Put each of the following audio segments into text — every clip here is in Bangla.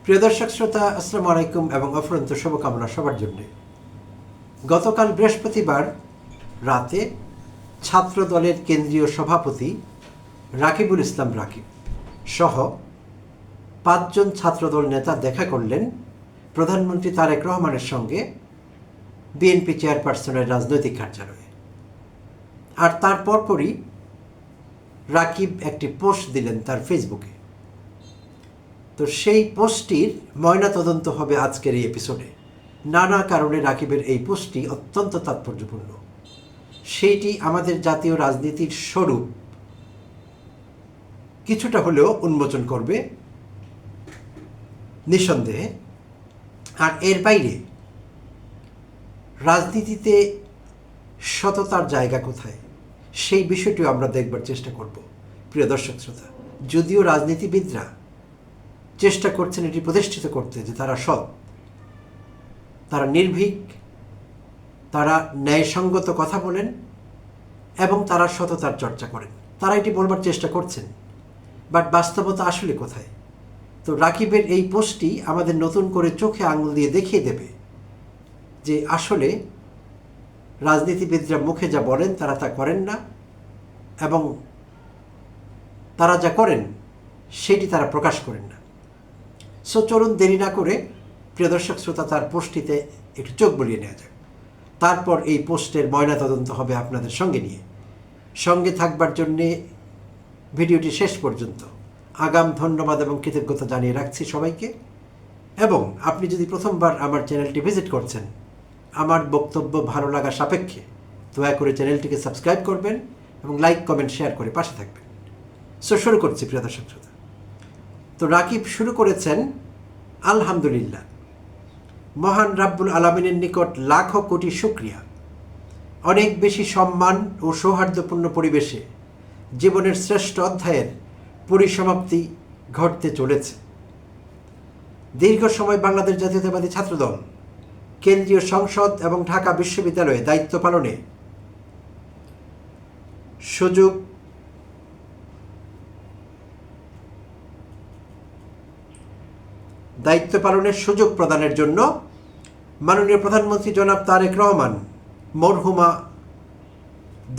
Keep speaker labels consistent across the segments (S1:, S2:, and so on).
S1: প্রিয় দর্শক শ্রোতা, আসসালামু আলাইকুম এবং অফুরন্ত শুভকামনা সবার জন্য। গতকাল বৃহস্পতিবার রাতে ছাত্র দলের কেন্দ্রীয় সভাপতি রাকিবুল ইসলাম রাকিব সহ 5 জন ছাত্রদল নেতা দেখা করলেন প্রধানমন্ত্রী তারেক রহমানের সঙ্গে বিএনপি চেয়ারপারসনের রাজনৈতিক কার্যালয়ে। আর তার পরপরই রাকিব একটি পোস্ট দিলেন তার ফেসবুকে। তো সেই পোস্টটির ময়নাতদন্ত হবে আজকের এই এপিসোডে। নানা কারণে রাকিবের এই পোস্টটি অত্যন্ত তাৎপর্যপূর্ণ। সেইটি আমাদের জাতীয় রাজনীতির স্বরূপ কিছুটা হলেও উন্মোচন করবে নিঃসন্দেহে। আর এর বাইরে রাজনীতিতে সততার জায়গা কোথায়, সেই বিষয়টিও আমরা দেখবার চেষ্টা করব। প্রিয় দর্শক শ্রোতা, যদিও রাজনীতিবিদরা চেষ্টা করছেন এটি প্রতিষ্ঠিত করতে যে তারা সৎ, তারা নির্ভীক, তারা ন্যায়সঙ্গত কথা বলেন এবং তারা সততার চর্চা করেন, তারা এটি বলবার চেষ্টা করছেন, বাট বাস্তবতা আসলে কোথায়? তো রাকিবের এই পোস্টটি আমাদের নতুন করে চোখে আঙুল দিয়ে দেখিয়ে দেবে যে আসলে রাজনীতিবিদরা মুখে যা বলেন তারা তা করেন না, এবং তারা যা করেন সেটি তারা প্রকাশ করেন না। সো চলুন দেরি না করে প্রিয় দর্শক শ্রোতা তার পোস্টটিতে একটু চোখ বুলিয়ে নেওয়া যাক। তারপর এই পোস্টের ময়নাতদন্ত হবে আপনাদের সঙ্গে নিয়ে। সঙ্গে থাকবার জন্যে ভিডিওটি শেষ পর্যন্ত আগাম ধন্যবাদ এবং কৃতজ্ঞতা জানিয়ে রাখছি সবাইকে। এবং আপনি যদি প্রথমবার আমার চ্যানেলটি ভিজিট করছেন, আমার বক্তব্য ভালো লাগা সাপেক্ষে দয়া করে চ্যানেলটিকে সাবস্ক্রাইব করবেন এবং লাইক কমেন্ট শেয়ার করে পাশে থাকবেন। সো শুরু করছি প্রিয় দর্শক শ্রোতা। তো রাকিব শুরু করেছেন, আলহামদুলিল্লাহ, মহান রাব্বুল আলামিনের নিকট লাখো কোটি শুকরিয়া। অনেক বেশি সম্মান ও সৌহার্দ্যপূর্ণ পরিবেশে জীবনের শ্রেষ্ঠ অধ্যায়ের পরিসমাপ্তি ঘটতে চলেছে। দীর্ঘ সময় বাংলাদেশ জাতীয়তাবাদী ছাত্রদল কেন্দ্রীয় সংসদ এবং ঢাকা বিশ্ববিদ্যালয়ে দায়িত্ব পালনের সুযোগ প্রদানের জন্য মাননীয় প্রধানমন্ত্রী জনাব তারেক রহমান, মরহুমা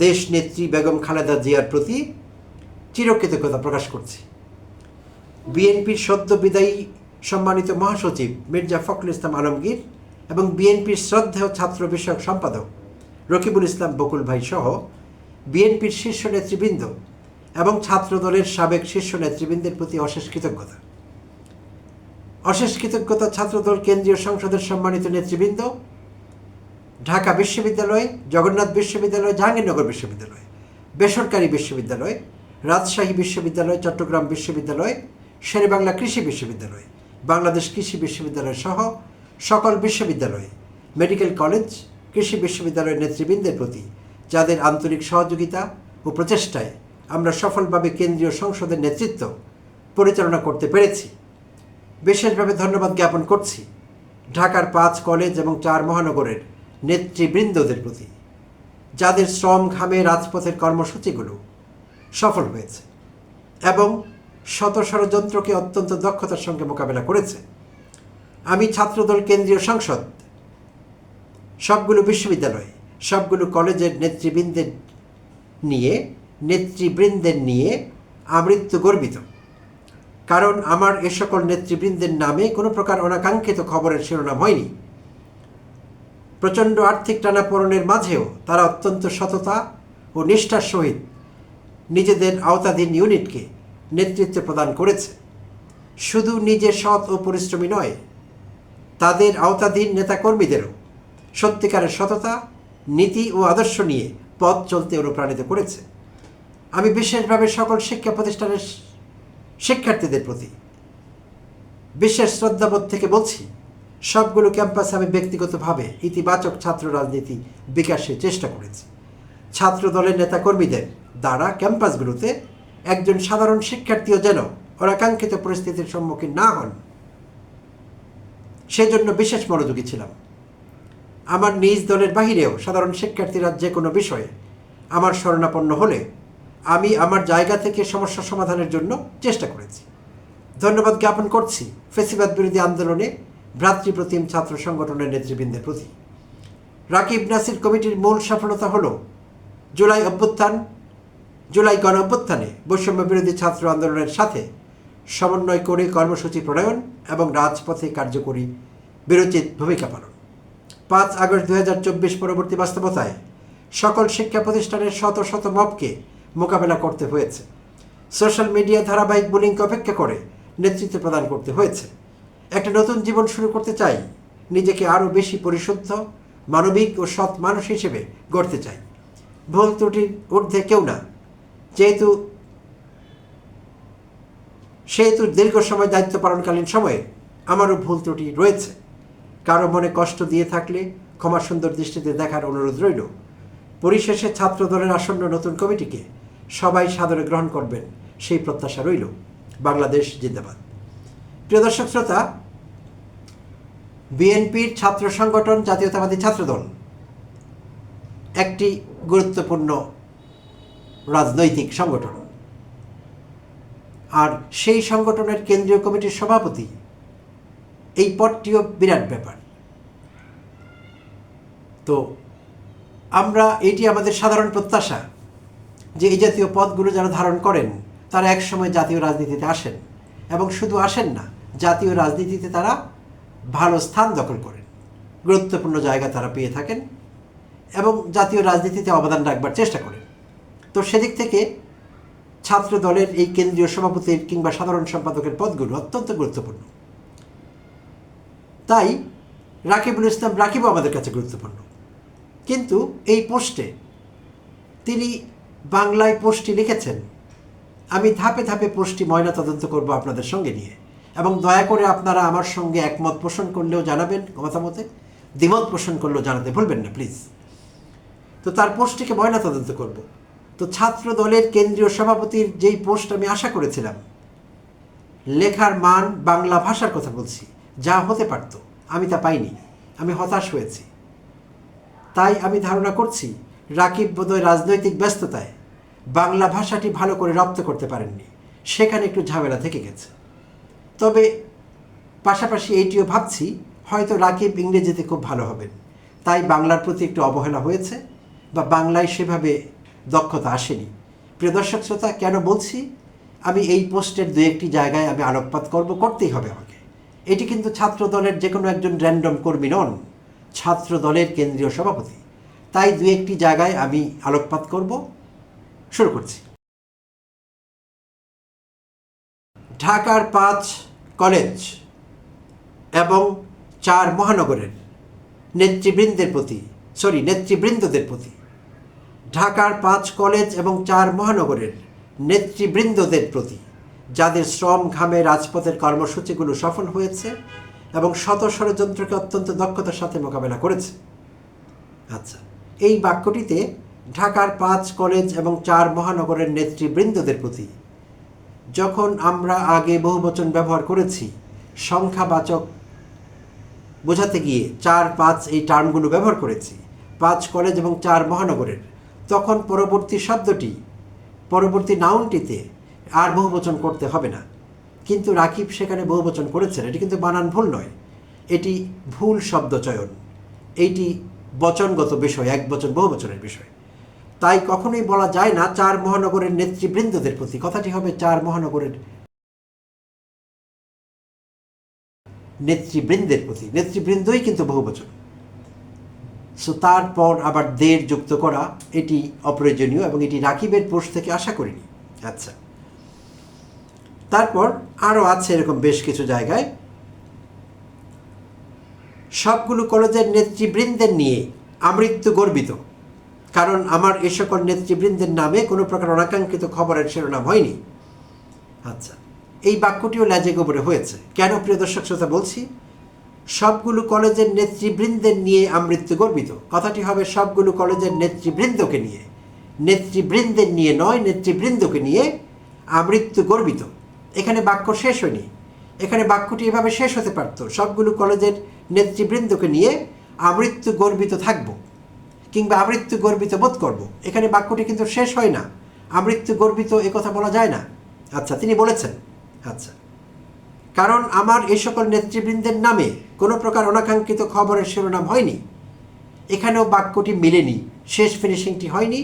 S1: দেশ নেত্রী বেগম খালেদা জিয়ার প্রতি চিরকৃতজ্ঞতা প্রকাশ করছি। বিএনপির সদ্য বিদায়ী সম্মানিত মহাসচিব মির্জা ফখরুল ইসলাম আলমগীর এবং বিএনপির শ্রদ্ধেয় ছাত্র বিষয়ক সম্পাদক রকিবুল ইসলাম বকুল ভাই সহ বিএনপির শীর্ষ নেতৃবৃন্দ এবং ছাত্রদলের সাবেক শীর্ষ নেতৃবৃন্দের প্রতি অশেষ কৃতজ্ঞতা ছাত্রদল কেন্দ্রীয় সংসদের সম্মানিত নেতৃবৃন্দ, ঢাকা বিশ্ববিদ্যালয়, জগন্নাথ বিশ্ববিদ্যালয়, জাহাঙ্গীরনগর বিশ্ববিদ্যালয়, বেসরকারি বিশ্ববিদ্যালয়, রাজশাহী বিশ্ববিদ্যালয়, চট্টগ্রাম বিশ্ববিদ্যালয়, শেরেবাংলা কৃষি বিশ্ববিদ্যালয়, বাংলাদেশ কৃষি বিশ্ববিদ্যালয় সহ সকল বিশ্ববিদ্যালয়, মেডিকেল কলেজ, কৃষি বিশ্ববিদ্যালয়ের নেতৃবৃন্দের প্রতি যাদের আন্তরিক সহযোগিতা ও প্রচেষ্টায় আমরা সফলভাবে কেন্দ্রীয় সংসদের নেতৃত্ব পরিচালনা করতে পেরেছি, বিশেষভাবে ধন্যবাদ জ্ঞাপন করছি। ঢাকার 5 কলেজ এবং 4 মহানগরের নেতৃবৃন্দদের প্রতি যাদের শ্রম ঘামে রাজপথের কর্মসূচিগুলো সফল হয়েছে এবং শত ষড়যন্ত্রকে অত্যন্ত দক্ষতার সঙ্গে মোকাবেলা করেছে। আমি ছাত্রদল কেন্দ্রীয় সংসদ, সবগুলো বিশ্ববিদ্যালয়, সবগুলো কলেজের নেতৃবৃন্দের নিয়ে আমৃত্যু গর্বিত, কারণ আমার এ সকল নেতৃবৃন্দের নামে কোনো প্রকার অনাকাঙ্ক্ষিত খবরের শিরোনাম হয়নি। প্রচণ্ড আর্থিক টানাপোড়েনের মাঝেও তারা অত্যন্ত সততা ও নিষ্ঠার সহিত নিজেদের আওতাধীন ইউনিটকে নেতৃত্ব প্রদান করেছে। শুধু নিজে সৎ ও পরিশ্রমী নয়, তাদের আওতাধীন নেতাকর্মীদেরও সত্যিকারের সততা, নীতি ও আদর্শ নিয়ে পথ চলতে অনুপ্রাণিত করেছে। আমি বিশেষভাবে সকল শিক্ষা প্রতিষ্ঠানের শিক্ষার্থীদের প্রতি বিশেষ শ্রদ্ধাবোধ থেকে বলছি, সবগুলো ক্যাম্পাসে আমি ব্যক্তিগতভাবে ইতিবাচক ছাত্র রাজনীতি বিকাশের চেষ্টা করেছি। ছাত্র দলের নেতাকর্মীদের দ্বারা ক্যাম্পাসগুলোতে একজন সাধারণ শিক্ষার্থীও যেন অনাকাঙ্ক্ষিত পরিস্থিতির সম্মুখীন না হন, সেজন্য বিশেষ মনোযোগী ছিলাম। আমার নিজ দলের বাহিরেও সাধারণ শিক্ষার্থীরা যে কোনো বিষয়ে আমার শরণাপন্ন হলে আমি আমার জায়গা থেকে সমস্যা সমাধানের জন্য চেষ্টা করেছি। ধন্যবাদ জ্ঞাপন করছি ফেসিবাদ বিরোধী আন্দোলনে ভ্রাতৃপ্রতিম ছাত্র সংগঠনের নেতৃবৃন্দের প্রতি। রাকিব নাসির কমিটির মূল সফলতা হল জুলাই গণ অভ্যুত্থানে বৈষম্য বিরোধী ছাত্র আন্দোলনের সাথে সমন্বয় করে কর্মসূচি প্রণয়ন এবং রাজপথে কার্যকরী বিরোচিত ভূমিকা পালন। 5 আগস্ট 2024 পরবর্তী বাস্তবতায় সকল শিক্ষা প্রতিষ্ঠানের শত শত মবকে মোকাবেলা করতে হয়েছে। সোশ্যাল মিডিয়া ধারাবাহিক বুলিংকে অপেক্ষা করে নেতৃত্ব প্রদান করতে হয়েছে। একটা নতুন জীবন শুরু করতে চাই, নিজেকে আরও বেশি পরিশুদ্ধ, মানবিক ও সৎ মানুষ হিসেবে গড়তে চাই। ভুল ত্রুটির ঊর্ধ্বে কেউ না, সেহেতু দীর্ঘ সময় দায়িত্ব পালনকালীন সময়ে আমারও ভুল ত্রুটি রয়েছে। কারো মনে কষ্ট দিয়ে থাকলে ক্ষমা সুন্দর দৃষ্টিতে দেখার অনুরোধ রইল। পরিশেষে ছাত্র দলের আসন্ন নতুন কমিটিকে সবাই সাদরে গ্রহণ করবেন সেই প্রত্যাশা রইল। বাংলাদেশ জিন্দাবাদ। প্রিয় দর্শক শ্রোতা, বিএনপির ছাত্র সংগঠন জাতীয়তাবাদী ছাত্রদল একটি গুরুত্বপূর্ণ রাজনৈতিক সংগঠন, আর সেই সংগঠনের কেন্দ্রীয় কমিটির সভাপতি, এই পদটিও বিরাট ব্যাপার। তো আমরা এটি আমাদের সাধারণ প্রত্যাশা যে এই জাতীয় পদগুলো যারা ধারণ করেন তারা একসময় জাতীয় রাজনীতিতে আসেন, এবং শুধু আসেন না, জাতীয় রাজনীতিতে তারা ভালো স্থান দখল করেন, গুরুত্বপূর্ণ জায়গা তারা পেয়ে থাকেন এবং জাতীয় রাজনীতিতে অবদান রাখবার চেষ্টা করেন। তো সেদিক থেকে ছাত্র দলের এই কেন্দ্রীয় সভাপতির কিংবা সাধারণ সম্পাদকের পদগুলো অত্যন্ত গুরুত্বপূর্ণ। তাই রাকিবুল ইসলাম রাকিবও আমাদের কাছে গুরুত্বপূর্ণ। কিন্তু এই পোস্টে তিনি বাংলায় পোস্টটি লিখেছেন, আমি ধাপে ধাপে পোস্টটি ময়নাতদন্ত করব আপনাদের সঙ্গে নিয়ে, এবং দয়া করে আপনারা আমার সঙ্গে একমত পোষণ করলেও জানাবেন, মতামতে দ্বিমত পোষণ করলেও জানাতে ভুলবেন না প্লিজ। তো তার পোস্টটিকে ময়নাতদন্ত করব। তো ছাত্র দলের কেন্দ্রীয় সভাপতির যেই পোস্ট আমি আশা করেছিলাম, লেখার মান, বাংলা ভাষার কথা বলছি, যা হতে পারত, আমি তা পাইনি, আমি হতাশ হয়েছি। তাই আমি ধারণা করছি রাকিব বোধহয় রাজনৈতিক ব্যস্ততায় বাংলা ভাষাটি ভালো করে রপ্ত করতে পারেননি, সেখানে একটু ঝামেলা থেকে গেছে। তবে পাশাপাশি এইটিও ভাবছি হয়তো রাকিব ইংরেজিতে খুব ভালো হবেন, তাই বাংলার প্রতি একটু অবহেলা হয়েছে বা বাংলায় সেভাবে দক্ষতা আসেনি। প্রিয় দর্শক শ্রোতা, কেন বলছি, আমি এই পোস্টের দু একটি জায়গায় আমি আলোকপাত করতেই হবে আমাকে। এটি কিন্তু ছাত্র দলের যে কোনো একজন র্যান্ডম কর্মী নন, ছাত্র দলের কেন্দ্রীয় সভাপতি। তাই দু একটি জায়গায় আমি আলোকপাত করব। শুরু করছি। ঢাকার 5 কলেজ এবং 4 মহানগরের নেতৃবৃন্দদের প্রতি ঢাকার 5 কলেজ এবং 4 মহানগরের নেতৃবৃন্দদের প্রতি, যাদের শ্রম ঘামে রাজপথের কর্মসূচিগুলো সফল হয়েছে এবং শত ষড়যন্ত্রকে অত্যন্ত দক্ষতার সাথে মোকাবেলা করেছে। আচ্ছা, এই বাক্যটিতে ঢাকার 5 কলেজ এবং 4 মহানগরের নেতৃবৃন্দদের প্রতি, যখন আমরা আগে বহুবচন ব্যবহার করেছি সংখ্যাবাচক বোঝাতে গিয়ে 4-5 এই টার্মগুলো ব্যবহার করেছি 5 কলেজ এবং 4 মহানগরের, তখন পরবর্তী নাউনটিতে আর বহুবচন করতে হবে না। কিন্তু রাকিব সেখানে বহুবচন করেছেন, এটি কিন্তু বানান ভুল নয়, এটি ভুল শব্দ চয়ন, এইটি বচনগত বিষয়, এক বচন বহুবচনের বিষয়। তাই কখনোই বলা যায় না 4 মহানগরের নেতৃবৃন্দদের প্রতি, কথাটি হবে 4 মহানগরের নেতৃবৃন্দের প্রতি। নেতৃবৃন্দই কিন্তু বহুবচন। সো তারপর আবার দের যুক্ত করা এটি অপ্রয়োজনীয়, এবং এটি রাকিবের পোস্ট থেকে আশা করিনি। আচ্ছা, তারপর আরও আছে এরকম বেশ কিছু জায়গায়, সবগুলো কলেজের নেতৃবৃন্দের নিয়ে আমৃত্যু গর্বিত, কারণ আমার এ সকল নেতৃবৃন্দের নামে কোনো প্রকার অনাকাঙ্ক্ষিত খবরের শিরোনাম হয়নি। আচ্ছা, এই বাক্যটিও ল্যাজে গোবরে হয়েছে। কেন প্রিয় দর্শক শ্রোতা বলছি, সবগুলো কলেজের নেতৃবৃন্দের নিয়ে আমৃত্যু গর্বিত, কথাটি হবে সবগুলো কলেজের নেতৃবৃন্দকে নিয়ে, নেতৃবৃন্দের নিয়ে নয়, নেতৃবৃন্দকে নিয়ে আমৃত্যু গর্বিত। এখানে বাক্য শেষ হয়নি, এখানে বাক্যটি এভাবে শেষ হতে পারত, সবগুলো কলেজের নেতৃবৃন্দকে নিয়ে আমৃত্যু গর্বিত থাকব কিংবা আমৃত্যু গর্বিত বোধ করব। এখানে বাক্যটি কিন্তু শেষ হয় না, আমৃত্যু গর্বিত এ কথা বলা যায় না। আচ্ছা, তিনি বলেছেন। আচ্ছা, কারণ আমার এই সকল নেতৃবৃন্দের নামে কোনো প্রকার অনাকাঙ্ক্ষিত খবরের শিরোনাম হয়নি। এখানেও বাক্যটি মিলেনি, শেষ ফিনিশিংটি হয়নি।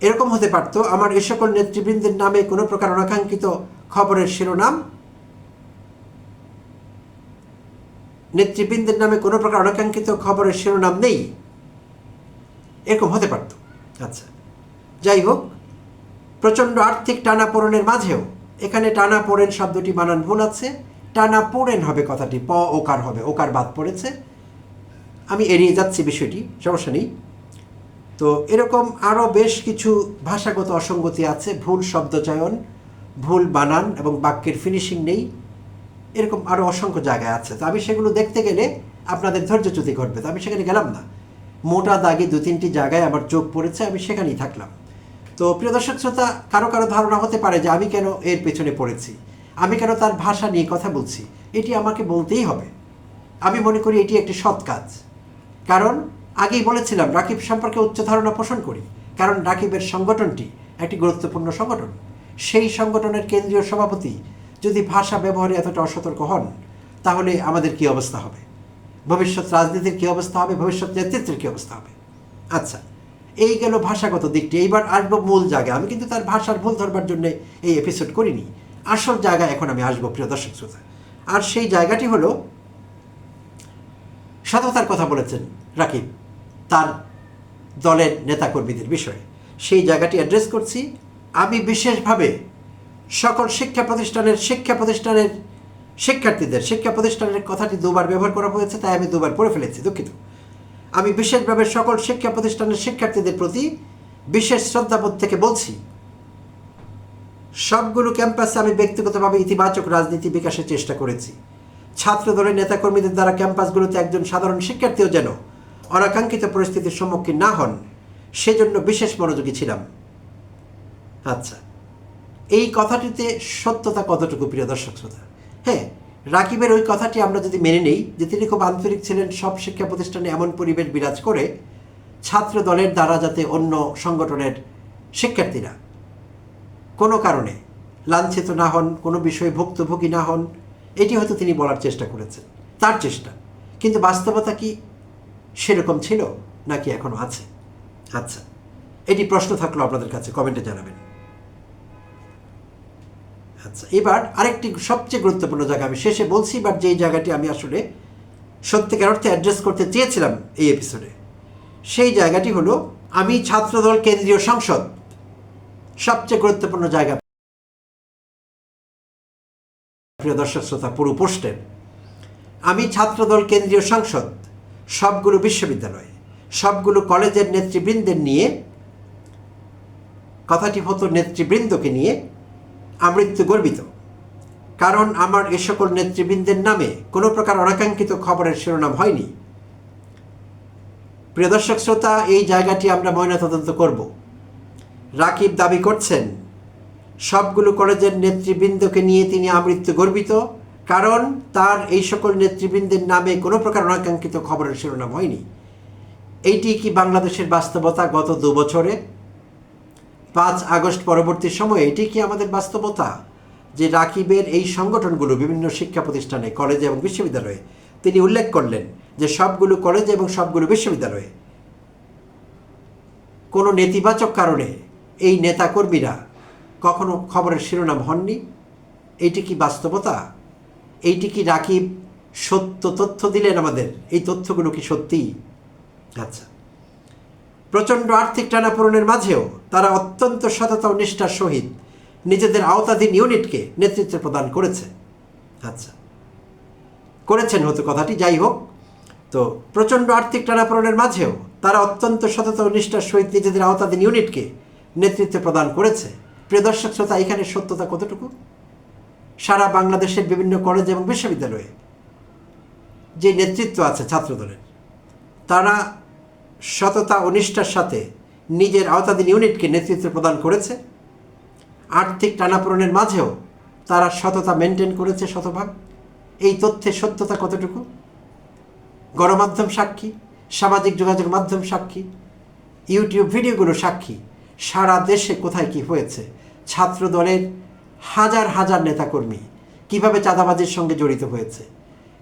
S1: এরকম হতে পারত, আমার এই সকল নেতৃবৃন্দের নামে কোনো প্রকার অনাকাঙ্ক্ষিত খবরের শিরোনাম, নেতৃবৃন্দের নামে কোনো প্রকার অনাকাঙ্ক্ষিত খবরের শিরোনাম নেই, এরকম হতে পারত। আচ্ছা, যাই হোক, প্রচণ্ড আর্থিক টানাপোড়েনের মাঝেও, এখানে টানাপোড়েন শব্দটি বানান ভুল আছে, টানাপোড়েন হবে কথাটি, প ওকার হবে, ওকার বাদ পড়েছে। আমি এড়িয়ে যাচ্ছি বিষয়টি, সমস্যা নেই। তো এরকম আরও বেশ কিছু ভাষাগত অসঙ্গতি আছে, ভুল শব্দচয়ন, ভুল বানান এবং বাক্যের ফিনিশিং নেই, এরকম আরও অসংখ্য জায়গায় আছে। তো আমি সেগুলো দেখতে গেলে আপনাদের ধৈর্যচ্যুতি ঘটবে, তো আমি সেখানে গেলাম না। মোটা দাগে 2-3টি জায়গায় আমার চোখ পড়েছে, আমি সেখানেই থাকলাম। তো প্রিয় দর্শক শ্রোতা, কারো কারো ধারণা হতে পারে যে আমি কেন এর পেছনে পড়েছি, আমি কেন তার ভাষা নিয়ে কথা বলছি। এটি আমাকে বলতেই হবে। আমি মনে করি এটি একটি সৎ কাজ, কারণ আগেই বলেছিলাম রাকিব সম্পর্কে উচ্চ ধারণা পোষণ করি, কারণ রাকিবের সংগঠনটি একটি গুরুত্বপূর্ণ সংগঠন। সেই সংগঠনের কেন্দ্রীয় সভাপতি যদি ভাষা ব্যবহারে এতটা অসতর্ক হন, তাহলে আমাদের কি অবস্থা হবে, ভবিষ্যৎ রাজনীতির কি অবস্থা হবে, ভবিষ্যৎ নেতৃত্বের কি অবস্থা হবে। আচ্ছা, এই গেল ভাষাগত দিকটি। এইবার আসবো মূল জায়গায়। আমি কিন্তু তার ভাষার ভুল ধরবার জন্য এই এপিসোড করিনি, আসল জায়গায় এখন আমি আসবো প্রিয় দর্শক শ্রোতা। আর সেই জায়গাটি হলো, সততার কথা বলেছেন রাকিব তার দলের নেতাকর্মীদের বিষয়ে, সেই জায়গাটি অ্যাড্রেস করছি। আমি বিশেষভাবে সকল শিক্ষা প্রতিষ্ঠানের শিক্ষার্থীদের, শিক্ষা প্রতিষ্ঠানের কথাটি দুবার ব্যবহার করা হয়েছে, তাই আমি দুবার পড়ে ফেলেছি, দুঃখিত। আমি বিশেষভাবে সকল শিক্ষা প্রতিষ্ঠানের শিক্ষার্থীদের প্রতি বিশেষ শ্রদ্ধাবোধ থেকে বলছি, সবগুলো ক্যাম্পাসে আমি ব্যক্তিগতভাবে ইতিবাচক রাজনীতি বিকাশের চেষ্টা করেছি। ছাত্র দলের নেতাকর্মীদের দ্বারা ক্যাম্পাসগুলোতে একজন সাধারণ শিক্ষার্থীও যেন অনাকাঙ্ক্ষিত পরিস্থিতির সম্মুখীন না হন, সেজন্য বিশেষ মনোযোগী ছিলাম। আচ্ছা, এই কথাটিতে সত্যতা কতটুকু প্রিয় দর্শক শ্রোতা? হ্যাঁ, রাকিবের ওই কথাটি আমরা যদি মেনে নেই যে তিনি খুব আন্তরিক ছিলেন, সব শিক্ষা প্রতিষ্ঠানে এমন পরিবেশ বিরাজ করে ছাত্র দলের দ্বারা যাতে অন্য সংগঠনের শিক্ষার্থীরা কোনো কারণে লাঞ্ছিত না হন, কোনো বিষয়ে ভুক্তভোগী না হন, এটি হয়তো তিনি বলার চেষ্টা করেছেন, তার চেষ্টা। কিন্তু বাস্তবতা কি সেরকম ছিল নাকি এখনো আছে? আচ্ছা, এটি প্রশ্ন থাকলো আপনাদের কাছে, কমেন্টে জানাবেন। আচ্ছা, এবার আরেকটি সবচেয়ে গুরুত্বপূর্ণ জায়গা আমি শেষে বলছি, বাট যেই জায়গাটি আমি আসলে সত্যিকার অর্থে অ্যাড্রেস করতে চেয়েছিলাম এই এপিসোডে, সেই জায়গাটি হলো, আমি ছাত্রদল কেন্দ্রীয় সংসদ, সবচেয়ে গুরুত্বপূর্ণ জায়গা প্রিয় দর্শক শ্রোতা পুরো পোস্টের। আমি ছাত্রদল কেন্দ্রীয় সংসদ, সবগুলো বিশ্ববিদ্যালয়, সবগুলো কলেজের নেতৃবৃন্দের নিয়ে, কথাটি হতো নেতৃবৃন্দকে নিয়ে, আমৃত্যু গর্বিত। কারণ আমার এ সকল নেতৃবৃন্দের নামে কোনো প্রকার অনাকাঙ্ক্ষিত খবরের শিরোনাম হয়নি। প্রিয় দর্শক শ্রোতা, এই জায়গাটি আমরা ময়নাতদন্ত করব। রাকিব দাবি করছেন সবগুলো কলেজের নেতৃবৃন্দকে নিয়ে তিনি আমৃত্যু গর্বিত, কারণ তার এই সকল নেতৃবৃন্দের নামে কোনো প্রকার অনাকাঙ্ক্ষিত খবরের শিরোনাম হয়নি। এইটি কি বাংলাদেশের বাস্তবতা গত 2 বছরে? 5 আগস্ট পরবর্তী সময়ে এটি কি আমাদের বাস্তবতা যে রাকিবের এই সংগঠনগুলো বিভিন্ন শিক্ষা প্রতিষ্ঠানে, কলেজে এবং বিশ্ববিদ্যালয়ে, তিনি উল্লেখ করলেন যে সবগুলো কলেজে এবং সবগুলো বিশ্ববিদ্যালয়ে কোনো নেতিবাচক কারণে এই নেতাকর্মীরা কখনো খবরের শিরোনাম হননি? এইটি কি বাস্তবতা? এইটি কি রাকিব সত্য তথ্য দিলেন আমাদের? এই তথ্যগুলো কি সত্যি? আচ্ছা, প্রচণ্ড আর্থিক টানাপোড়েনের মাঝেও তারা অত্যন্ত সততা ও নিষ্ঠার সহিত নিজেদের আওতাধীন ইউনিটকে নেতৃত্ব প্রদান করেছে। আচ্ছা, করেছেন হয়তো কথাটি, যাই হোক। তো প্রচণ্ড আর্থিক টানাপোড়েনের মাঝেও তারা অত্যন্ত সততা ও নিষ্ঠার সহিত নিজেদের আওতাধীন ইউনিটকে নেতৃত্ব প্রদান করেছে। প্রিয় দর্শক শ্রোতা, এখানে সত্যতা কতটুকু? সারা বাংলাদেশের বিভিন্ন কলেজ এবং বিশ্ববিদ্যালয়ে যে নেতৃত্ব আছে ছাত্রদলের, তারা সততা ও নিষ্ঠার সাথে নিজের আওতাধীন ইউনিটকে নেতৃত্ব প্রদান করেছে। আর্থিক টানাপোড়েনের মাঝেও তারা সততা মেনটেন করেছে শতভাগ। এই তথ্যের সত্যতা কতটুকু? গণমাধ্যম সাক্ষী, সামাজিক যোগাযোগ মাধ্যম সাক্ষী, ইউটিউব ভিডিওগুলো সাক্ষী। সারা দেশে কোথায় কি হয়েছে, ছাত্র দলের হাজার হাজার নেতাকর্মী কিভাবে চাঁদাবাজির সঙ্গে জড়িত হয়েছে,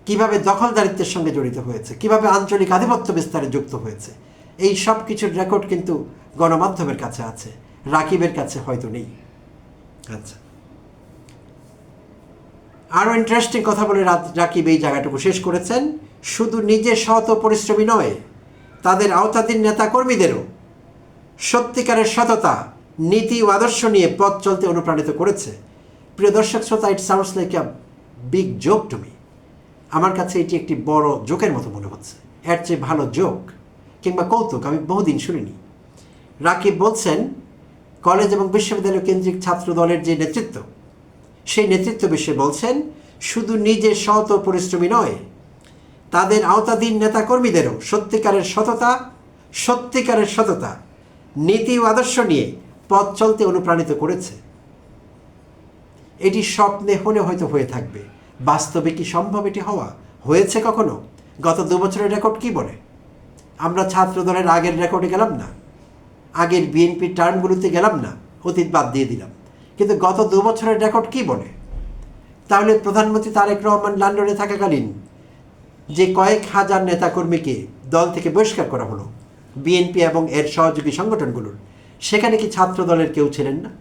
S1: কিভাবে দখলদারিত্বের সঙ্গে জড়িত হয়েছে, কিভাবে আঞ্চলিক আধিপত্য বিস্তারে যুক্ত হয়েছে, এই সব কিছুর রেকর্ড কিন্তু গণমাধ্যমের কাছে আছে, রাকিবের কাছে হয়তো নেই। আচ্ছা, আরও ইন্টারেস্টিং কথা বলে রাকিব এই জায়গাটুকু শেষ করেছেন, শুধু নিজে সৎ ও পরিশ্রমী নয়, তাদের আওতাধীন নেতাকর্মীদেরও সত্যিকারের সততা, নীতি ও আদর্শ নিয়ে পথ চলতে অনুপ্রাণিত করেছে। প্রিয় দর্শক শ্রোতা, it sounds like a big joke to me. আমার কাছে এটি একটি বড় জোকের মতো মনে হচ্ছে, এর চেয়ে ভালো জোক কিংবা কৌতুক আমি বহুদিন শুনিনি। রাকিব বলছেন, কলেজ এবং বিশ্ববিদ্যালয় কেন্দ্রিক ছাত্র দলের যে নেতৃত্ব, সেই নেতৃত্ব বিষয়ে বলছেন, শুধু নিজে সৎ ও পরিশ্রমী নয়, তাদের আওতাধীন নেতাকর্মীদেরও সত্যিকারের সততা, নীতি ও আদর্শ নিয়ে পথ চলতে অনুপ্রাণিত করেছে। এটি স্বপ্নে হলে হয়তো হয়ে থাকবে, বাস্তবে কি সম্ভব এটি হওয়া? হয়েছে কখনো? গত 2 বছরের রেকর্ড কি বলে? আমরা ছাত্র দলের আগের রেকর্ডে গেলাম না, আগের বিএনপির টার্মগুলোতে গেলাম না, অতীত বাদ দিয়ে দিলাম, কিন্তু গত 2 বছরের রেকর্ড কি বলে? তাহলে প্রধানমন্ত্রী তারেক রহমান লন্ডনে থাকাকালীন যে কয়েক হাজার নেতাকর্মীকে দল থেকে বহিষ্কার করা হলো বিএনপি এবং এর সহযোগী সংগঠনগুলোর, সেখানে কি ছাত্র দলের কেউ ছিলেন না?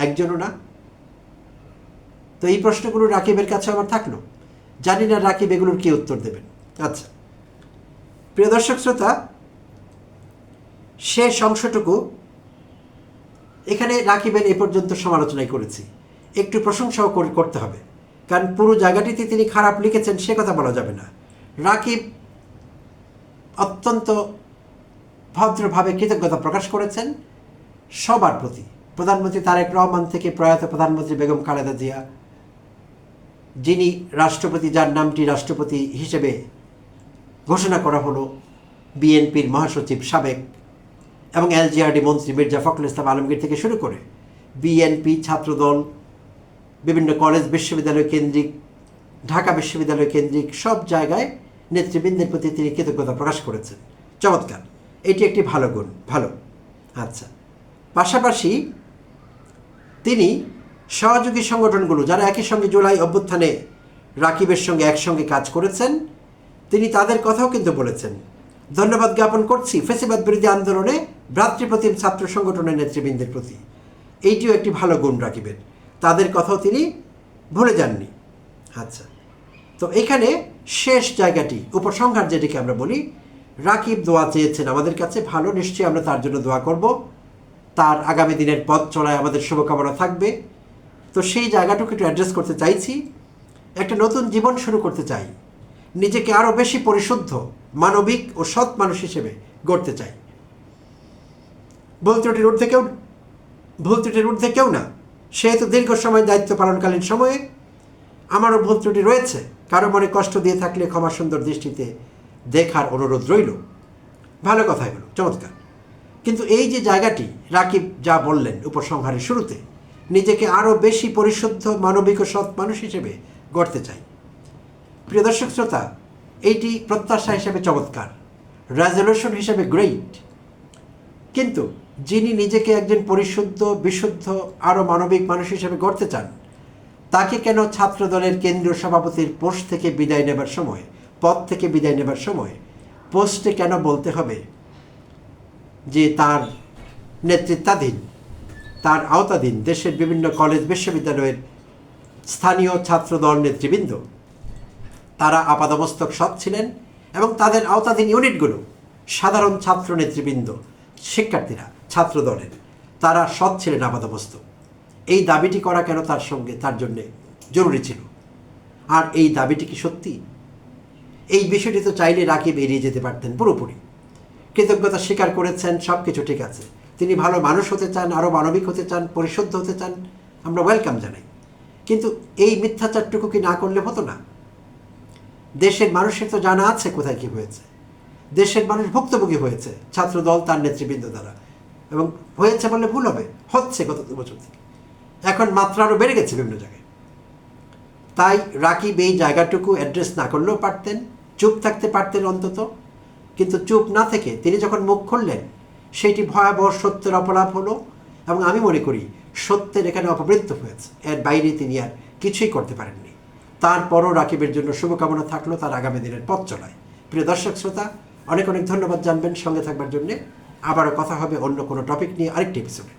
S1: একজনও না। তো এই প্রশ্নগুলো রাকিবের কাছে আমার থাকলো, জানি না রাকিব এগুলোর কি উত্তর দেবেন। আচ্ছা, প্রিয় দর্শক শ্রোতা, শেষ অংশটুকু এখানে রাকিবের এ পর্যন্ত সমালোচনাই করেছি, একটু প্রশংসাও করতে হবে, কারণ পুরো জায়গাটিতে তিনি খারাপ লিখেছেন সে কথা বলা যাবে না। রাকিব অত্যন্ত ভদ্রভাবে কৃতজ্ঞতা প্রকাশ করেছেন সবার প্রতি, প্রধানমন্ত্রী তারেক রহমান থেকে প্রয়াত প্রধানমন্ত্রী বেগম খালেদা জিয়া, যিনি রাষ্ট্রপতি, যার নামটি রাষ্ট্রপতি হিসেবে ঘোষণা করা হলো, বিএনপির মহাসচিব সাবেক এবং এলজিআরডি মন্ত্রী মির্জা ফখরুল ইসলাম আলমগীর থেকে শুরু করে বিএনপি, ছাত্রদল, বিভিন্ন কলেজ বিশ্ববিদ্যালয় কেন্দ্রিক, ঢাকা বিশ্ববিদ্যালয় কেন্দ্রিক সব জায়গায় নেতৃবৃন্দের প্রতি তিনি কৃতজ্ঞতা প্রকাশ করেছেন। চমৎকার, এটি একটি ভালো গুণ, ভালো। আচ্ছা, পাশাপাশি তিনি সহযোগী সংগঠনগুলো যারা একই সঙ্গে জুলাই অভ্যুত্থানে রাকিবের সঙ্গে একসঙ্গে কাজ করেছেন, তিনি তাদের কথাও কিন্তু বলেছেন। ধন্যবাদ জ্ঞাপন করছি ফ্যাসিবাদ বিরোধী আন্দোলনে ভ্রাতৃপ্রতিম ছাত্র সংগঠনের নেতৃবৃন্দের প্রতি। এইটিও একটি ভালো গুণ রাকিবের, তাদের কথাও তিনি ভুলে যাননি। আচ্ছা, তো এখানে শেষ জায়গাটি, উপসংহার যেটিকে আমরা বলি, রাকিব দোয়া চেয়েছেন আমাদের কাছে, ভালো, নিশ্চয়ই আমরা তার জন্য দোয়া করব, তার আগামী দিনের পথ চলায় আমাদের শুভকামনা থাকবে। তো সেই জায়গাটুকু একটু অ্যাড্রেস করতে চাইছি। একটা নতুন জীবন শুরু করতে চাই, নিজেকে আরও বেশি পরিশুদ্ধ, মানবিক ও সৎ মানুষ হিসেবে গড়তে চাই। ভুল ত্রুটির ঊর্ধ্বে কেউ না, সেহেতু দীর্ঘ সময় দায়িত্ব পালনকালীন সময়ে আমারও ভুল ত্রুটি রয়েছে, কারো মনে কষ্ট দিয়ে থাকলে ক্ষমা সুন্দর দৃষ্টিতে দেখার অনুরোধ রইল। ভালো কথা এগুলো, চমৎকার। কিন্তু এই যে জায়গাটি রাকিব যা বললেন উপসংহারের শুরুতে, নিজেকে আরও বেশি পরিশুদ্ধ, মানবিক ও সৎ মানুষ হিসেবে গড়তে চাই। প্রিয় দর্শক শ্রোতা, এইটি প্রত্যাশা হিসেবে চমৎকার, রেজলিউশন হিসেবে গ্রেট, কিন্তু যিনি নিজেকে একজন পরিশুদ্ধ, বিশুদ্ধ, আরও মানবিক মানুষ হিসেবে গড়তে চান, তাকে কেন ছাত্র দলের কেন্দ্রীয় সভাপতির পোস্ট থেকে বিদায় নেবার সময়, পদ থেকে বিদায় নেবার সময় পোস্টে কেন বলতে হবে যে তার নেতৃত্বাধীন, তার আওতাধীন দেশের বিভিন্ন কলেজ বিশ্ববিদ্যালয়ের স্থানীয় ছাত্রদল নেতৃবৃন্দ তারা আপাদমস্তক সৎ ছিলেন এবং তাদের আওতাধীন ইউনিটগুলো, সাধারণ ছাত্র নেতৃবৃন্দ, শিক্ষার্থীরা, ছাত্রদলের তারা সৎ ছিলেন আপাদমস্তক। এই দাবিটি করা কেন তার জন্যে জরুরি ছিল? আর এই দাবিটি কি সত্যি? এই বিষয়টি তো চাইলে রাকিব এড়িয়ে যেতে পারতেন পুরোপুরি। কৃতজ্ঞতা স্বীকার করেছেন, সব কিছু ঠিক আছে, তিনি ভালো মানুষ হতে চান, আরও মানবিক হতে চান, পরিশুদ্ধ হতে চান, আমরা ওয়েলকাম জানাই। কিন্তু এই মিথ্যাচারটুকু কি না করলে হতো না? দেশের মানুষের তো জানা আছে কোথায় কী হয়েছে, দেশের মানুষ ভুক্তভোগী হয়েছে ছাত্রদল তার নেতৃবৃন্দ দ্বারা, এবং হয়েছে বললে ভুল হবে, হচ্ছে গত 2 বছর থেকে, এখন মাত্রা আরও বেড়ে গেছে বিভিন্ন জায়গায়। তাই রাকিব এই জায়গাটুকু অ্যাড্রেস না করলেও পারতেন, চুপ থাকতে পারতেন অন্তত, কিন্তু চুপ না থেকে তিনি যখন মুখ খুললেন, সেইটি ভয়াবহ সত্যের অপলাপ হলো, এবং আমি মনে করি সত্যের এখানে অপবৃত্ত হয়েছে, এর বাইরে তিনি আর কিছুই করতে পারেননি। তারপরও রাকিবের জন্য শুভকামনা থাকলো তার আগামী দিনের পথ চলায়। প্রিয় দর্শক শ্রোতা, অনেক অনেক ধন্যবাদ জানবেন সঙ্গে থাকবার জন্যে। আবারও কথা হবে অন্য কোনো টপিক নিয়ে আরেকটি এপিসোডে।